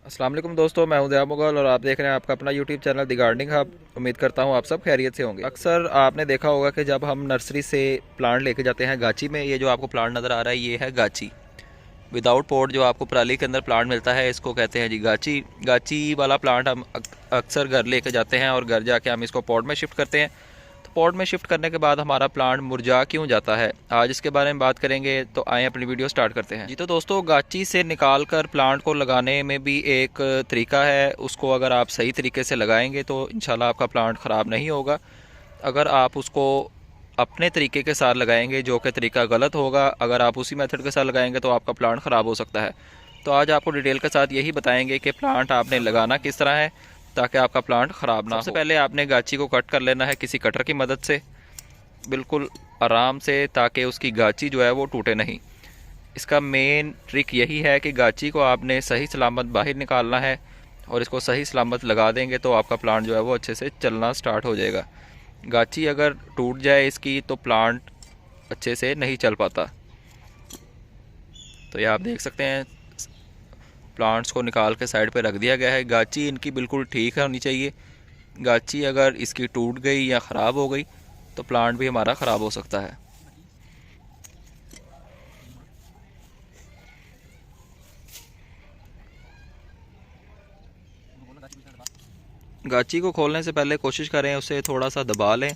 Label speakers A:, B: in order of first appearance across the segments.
A: अस्सलाम वालेकुम दोस्तों, मैं हूं दया मुगल और आप देख रहे हैं आपका अपना YouTube channel the gardening hub. उम्मीद करता हूं आप सब खैरियत से होंगे। अक्सर आपने देखा होगा कि जब हम नर्सरी से प्लांट लेके जाते हैं गाची में, ये जो आपको प्लांट नज़र आ रहा है ये है गाची विदाउट पॉट। जो आपको पराली के अंदर प्लांट मिलता है इसको कहते हैं जी गाची। गाची वाला प्लांट हम अक्सर घर लेके जाते हैं और घर जाके हम इसको पॉट में शिफ्ट करते हैं। तो पॉट में शिफ्ट करने के बाद हमारा प्लांट मुरझा क्यों जाता है, आज इसके बारे में बात करेंगे। तो आए अपनी वीडियो स्टार्ट करते हैं जी। तो दोस्तों, गाची से निकाल कर प्लांट को लगाने में भी एक तरीका है। उसको अगर आप सही तरीके से लगाएंगे तो इंशाल्लाह आपका प्लांट ख़राब नहीं होगा। अगर आप उसको अपने तरीके के साथ लगाएंगे जो कि तरीका गलत होगा, अगर आप उसी मेथड के साथ लगाएंगे तो आपका प्लांट ख़राब हो सकता है। तो आज आपको डिटेल के साथ यही बताएंगे कि प्लांट आपने लगाना किस तरह है ताकि आपका प्लांट ख़राब ना हो। सबसे पहले आपने गाची को कट कर लेना है किसी कटर की मदद से, बिल्कुल आराम से, ताकि उसकी गाची जो है वो टूटे नहीं। इसका मेन ट्रिक यही है कि गाची को आपने सही सलामत बाहर निकालना है और इसको सही सलामत लगा देंगे तो आपका प्लांट जो है वो अच्छे से चलना स्टार्ट हो जाएगा। गाची अगर टूट जाए इसकी तो प्लांट अच्छे से नहीं चल पाता। तो ये आप देख सकते हैं प्लांट्स को निकाल के साइड पे रख दिया गया है। गाची इनकी बिल्कुल ठीक होनी चाहिए। गाची अगर इसकी टूट गई या ख़राब हो गई तो प्लांट भी हमारा ख़राब हो सकता है। गाची को खोलने से पहले कोशिश करें उसे थोड़ा सा दबा लें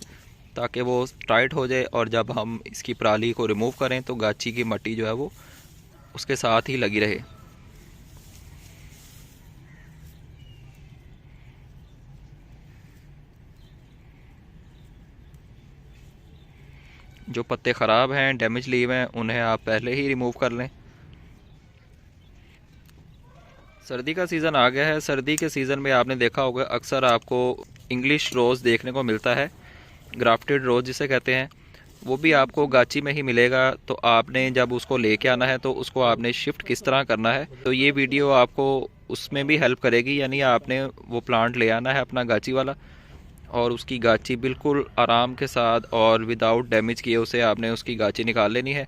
A: ताकि वो टाइट हो जाए, और जब हम इसकी पराली को रिमूव करें तो गाची की मट्टी जो है वो उसके साथ ही लगी रहे। जो पत्ते ख़राब हैं, डैमेज लीव हैं, उन्हें आप पहले ही रिमूव कर लें। सर्दी का सीज़न आ गया है। सर्दी के सीज़न में आपने देखा होगा अक्सर आपको इंग्लिश रोज़ देखने को मिलता है, ग्राफ्टेड रोज़ जिसे कहते हैं, वो भी आपको गाची में ही मिलेगा। तो आपने जब उसको लेके आना है तो उसको आपने शिफ्ट किस तरह करना है, तो ये वीडियो आपको उसमें भी हेल्प करेगी। यानी आपने वो प्लांट ले आना है अपना गाची वाला और उसकी गाची बिल्कुल आराम के साथ और विदाउट डैमेज किए उसे आपने उसकी गाची निकाल लेनी है।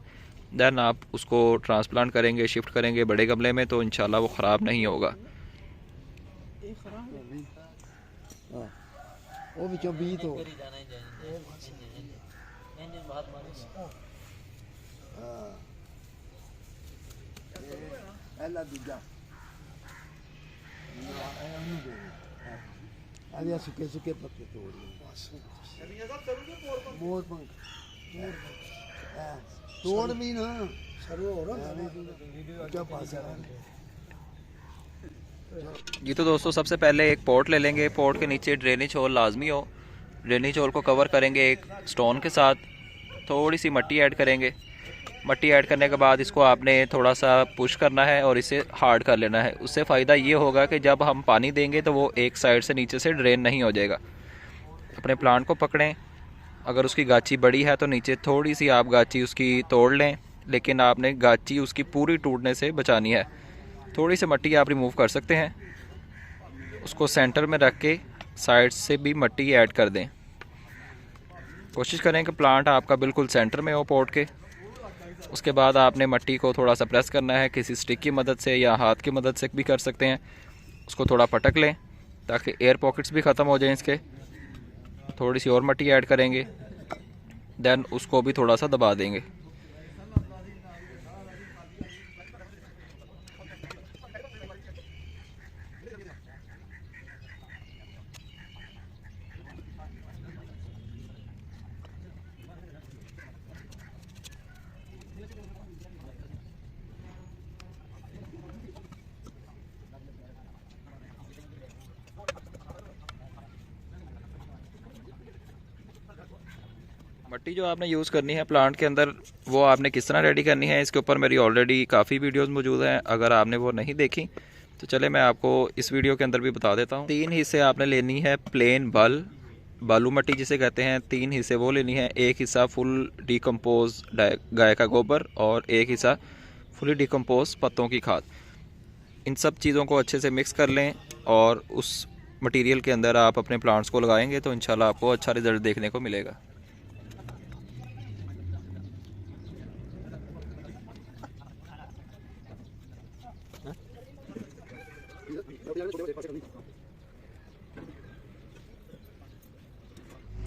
A: देन आप उसको ट्रांसप्लांट करेंगे, शिफ्ट करेंगे बड़े गमले में, तो इंशाल्लाह वो ख़राब नहीं होगा।
B: सुखे सुखे पत्ते तोड़ तोड़ भी ना क्या पास है।
A: जी तो दोस्तों, सबसे पहले एक पॉट ले लेंगे। पॉट के नीचे ड्रेनेज होल लाजमी हो। ड्रेनेज होल को कवर करेंगे एक स्टोन के साथ। थोड़ी सी मिट्टी ऐड करेंगे। मिट्टी ऐड करने के बाद इसको आपने थोड़ा सा पुश करना है और इसे हार्ड कर लेना है। उससे फ़ायदा ये होगा कि जब हम पानी देंगे तो वो एक साइड से नीचे से ड्रेन नहीं हो जाएगा। अपने प्लांट को पकड़ें। अगर उसकी गाची बड़ी है तो नीचे थोड़ी सी आप गाची उसकी तोड़ लें, लेकिन आपने गाची उसकी पूरी टूटने से बचानी है। थोड़ी सी मिट्टी आप रिमूव कर सकते हैं। उसको सेंटर में रख के साइड से भी मिट्टी ऐड कर दें। कोशिश करें कि प्लांट आपका बिल्कुल सेंटर में हो पॉट के। उसके बाद आपने मिट्टी को थोड़ा सा प्रेस करना है, किसी स्टिक की मदद से या हाथ की मदद से भी कर सकते हैं। उसको थोड़ा पटक लें ताकि एयर पॉकेट्स भी ख़त्म हो जाएं इसके। थोड़ी सी और मिट्टी ऐड करेंगे, देन उसको भी थोड़ा सा दबा देंगे। मिट्टी जो आपने यूज़ करनी है प्लांट के अंदर, वो आपने किस तरह रेडी करनी है, इसके ऊपर मेरी ऑलरेडी काफ़ी वीडियोस मौजूद हैं। अगर आपने वो नहीं देखी तो चले मैं आपको इस वीडियो के अंदर भी बता देता हूँ। 3 हिस्से आपने लेनी है प्लेन बालू मिट्टी जिसे कहते हैं। 3 हिस्से वो लेनी है। एक हिस्सा फुल डिकम्पोज गाय का गोबर और एक हिस्सा फुली डिकम्पोज पत्तों की खाद। इन सब चीज़ों को अच्छे से मिक्स कर लें और उस मटेरियल के अंदर आप अपने प्लांट्स को लगाएंगे तो इंशाल्लाह आपको अच्छा रिजल्ट देखने को मिलेगा।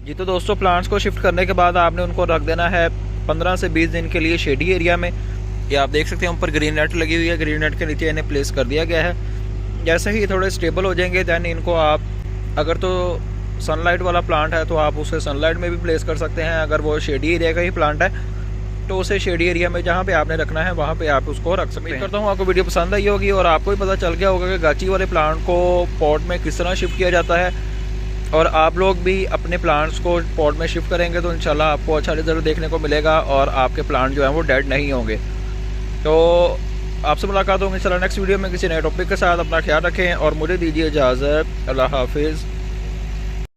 A: जी तो दोस्तों प्लांट्स को शिफ्ट करने के बाद आपने उनको रख देना है 15 से 20 दिन के लिए शेडी एरिया में। ये आप देख सकते हैं ऊपर ग्रीन नेट लगी हुई है, ग्रीन नेट के नीचे इन्हें प्लेस कर दिया गया है। जैसे ही थोड़े स्टेबल हो जाएंगे दैन इनको आप, अगर तो सनलाइट वाला प्लांट है तो आप उसे सनलाइट में भी प्लेस कर सकते हैं, अगर वो शेडी एरिया का ही प्लांट है तो उसे शेडी एरिया में जहाँ पे आपने रखना है वहाँ पे आप उसको रख सकते हैं। करता हूँ आपको वीडियो पसंद आई होगी और आपको भी पता चल गया होगा कि गाची वाले प्लांट को पॉट में किस तरह शिफ्ट किया जाता है, और आप लोग भी अपने प्लांट्स को पॉट में शिफ्ट करेंगे तो इंशाल्लाह आपको अच्छा रिजल्ट देखने को मिलेगा और आपके प्लांट जो हैं वो डेड नहीं होंगे। तो आपसे मुलाकात होगी इंशाल्लाह नेक्स्ट वीडियो में किसी नए टॉपिक के साथ। अपना ख्याल रखें और मुझे दीजिए इजाज़त। अल्लाह हाफिज़।